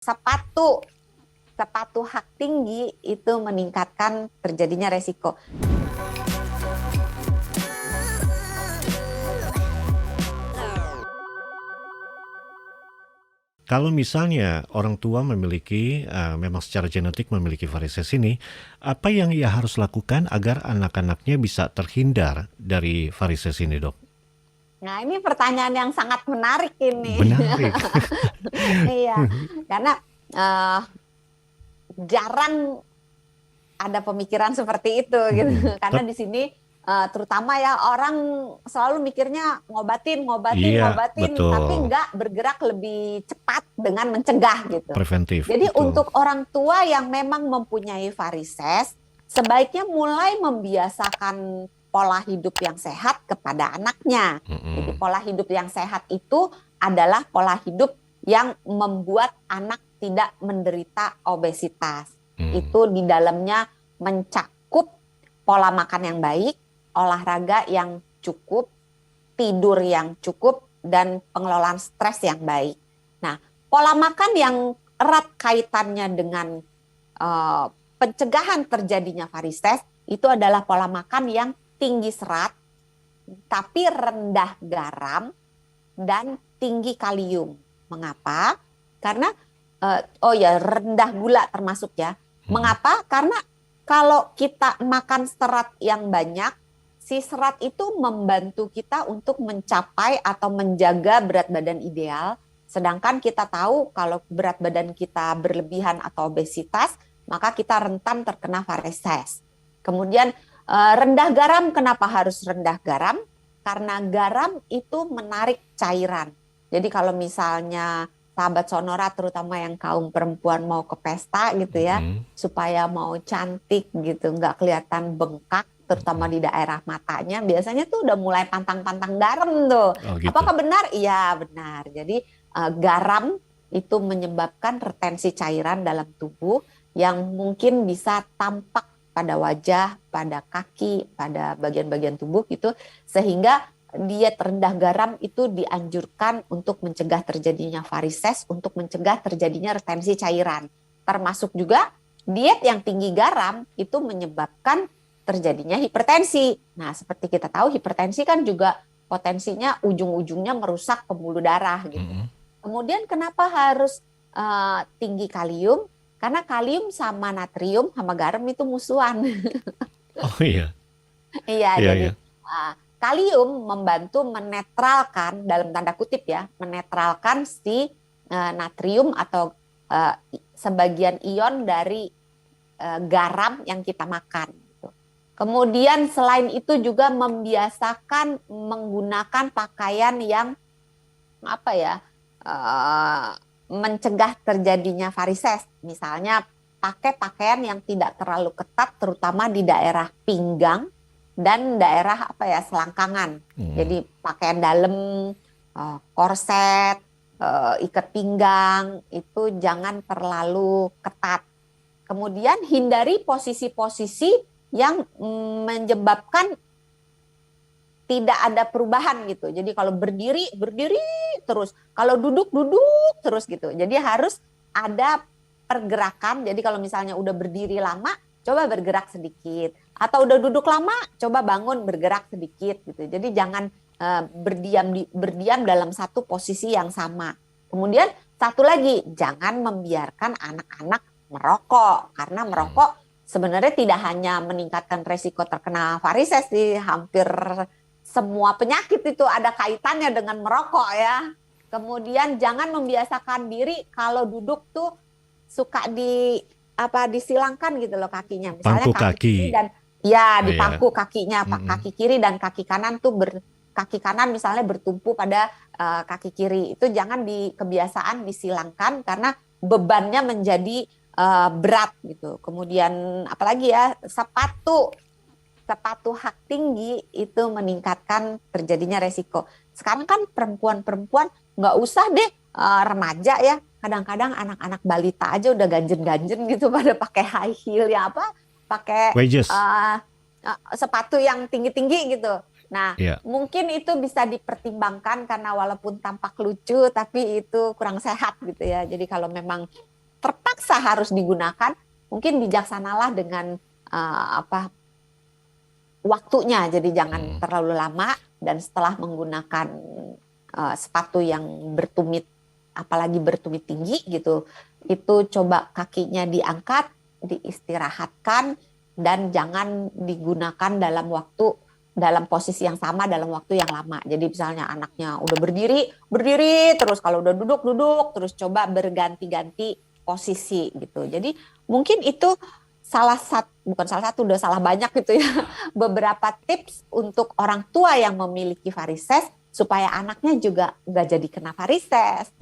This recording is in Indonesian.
Sepatu sepatu hak tinggi itu meningkatkan terjadinya resiko. Kalau misalnya orang tua memiliki, memang secara genetik memiliki varises ini, apa yang ia harus lakukan agar anak-anaknya bisa terhindar dari varises ini, Dok? Nah, ini pertanyaan yang sangat menarik ini. Menarik. Iya, karena eh, jarang ada pemikiran seperti itu gitu. Mhm. Karena di sini terutama ya orang selalu mikirnya ngobatin, ngobatin, Iya, ngobatin, tapi betul. nggak bergerak lebih cepat dengan mencegah gitu. Preventif, Jadi betul. untuk orang tua yang memang mempunyai varises, sebaiknya mulai membiasakan pola hidup yang sehat kepada anaknya. Jadi Mhm. pola hidup yang sehat itu adalah pola hidup yang membuat anak tidak menderita obesitas. Mmm. Itu di dalamnya mencakup pola makan yang baik, olahraga yang cukup, tidur yang cukup, dan pengelolaan stres yang baik. Nah, pola makan yang erat kaitannya dengan uh, pencegahan terjadinya varises itu adalah pola makan yang tinggi serat, tapi rendah garam dan tinggi kalium. Mengapa? Karena rendah gula termasuk ya. Mhm. Mengapa? Karena kalau kita makan serat yang banyak, si serat itu membantu kita untuk mencapai atau menjaga berat badan ideal. Sedangkan kita tahu kalau berat badan kita berlebihan atau obesitas, maka kita rentan terkena varises. Kemudian rendah garam, kenapa harus rendah garam? Karena garam itu menarik cairan. Jadi kalau misalnya sahabat Sonora terutama yang kaum perempuan mau ke pesta gitu ya, Mhm. supaya mau cantik gitu, nggak kelihatan bengkak, terutama Mhm. di daerah matanya, biasanya tuh udah mulai pantang-pantang garam tuh. Oh, gitu. Apakah benar? Iya benar. Jadi garam itu menyebabkan retensi cairan dalam tubuh yang mungkin bisa tampak pada wajah, pada kaki, pada bagian-bagian tubuh gitu, sehingga diet rendah garam itu dianjurkan untuk mencegah terjadinya varises, untuk mencegah terjadinya retensi cairan. Termasuk juga diet yang tinggi garam itu menyebabkan terjadinya hipertensi. Nah, seperti kita tahu hipertensi kan juga potensinya ujung-ujungnya merusak pembuluh darah gitu. Mhm. Kemudian kenapa harus tinggi kalium? Karena kalium sama natrium sama garam itu musuhan. Oh, iya. Iya, Iya, jadi iya. kalium membantu menetralkan dalam tanda kutip ya, menetralkan si natrium atau sebagian ion dari garam yang kita makan. Gitu. Kemudian selain itu juga membiasakan menggunakan pakaian yang apa ya, uh, mencegah terjadinya varises. Misalnya pakai pakaian yang tidak terlalu ketat, terutama di daerah pinggang dan daerah apa ya selangkangan. Mhm. Jadi pakaian dalam, korset, ikat pinggang itu jangan terlalu ketat. Kemudian hindari posisi-posisi yang menyebabkan tidak ada perubahan gitu. Jadi kalau berdiri, berdiri terus. Kalau duduk, duduk terus gitu. Jadi harus ada pergerakan. Jadi kalau misalnya udah berdiri lama, coba bergerak sedikit. Atau udah duduk lama, coba bangun bergerak sedikit gitu. Jadi jangan berdiam dalam satu posisi yang sama. Kemudian satu lagi, jangan membiarkan anak-anak merokok. Karena Mhm. merokok sebenarnya tidak hanya meningkatkan resiko terkena varises di hampir semua penyakit itu ada kaitannya dengan merokok ya. Kemudian jangan membiasakan diri kalau duduk tuh suka disilangkan gitu loh kakinya. Misalnya Pangku kaki kaki. kiri dan ya Oh, iya. dipangku kakinya, Pak. Mhm. Kaki kiri dan kaki kanan tuh kaki kanan misalnya bertumpu pada kaki kiri. Itu jangan kebiasaan disilangkan karena bebannya menjadi berat gitu. Kemudian apalagi ya sepatu hak tinggi itu meningkatkan terjadinya resiko. Sekarang kan perempuan-perempuan nggak usah deh remaja ya. Kadang-kadang anak-anak balita aja udah ganjen-ganjen gitu pada pakai high heel ya apa, pakai Wedges. sepatu yang tinggi-tinggi gitu. Nah, Iya. mungkin itu bisa dipertimbangkan karena walaupun tampak lucu tapi itu kurang sehat gitu ya. Jadi kalau memang terpaksa harus digunakan, mungkin bijaksanalah dengan waktunya. Jadi jangan terlalu lama, dan setelah menggunakan sepatu yang bertumit, apalagi bertumit tinggi gitu, itu coba kakinya diangkat, diistirahatkan, dan jangan digunakan dalam posisi yang sama dalam waktu yang lama. Jadi misalnya anaknya udah berdiri terus, kalau udah duduk terus, coba berganti-ganti posisi gitu. Jadi mungkin itu bukan salah satu, udah salah banyak gitu ya, beberapa tips untuk orang tua yang memiliki varises supaya anaknya juga nggak jadi kena varises.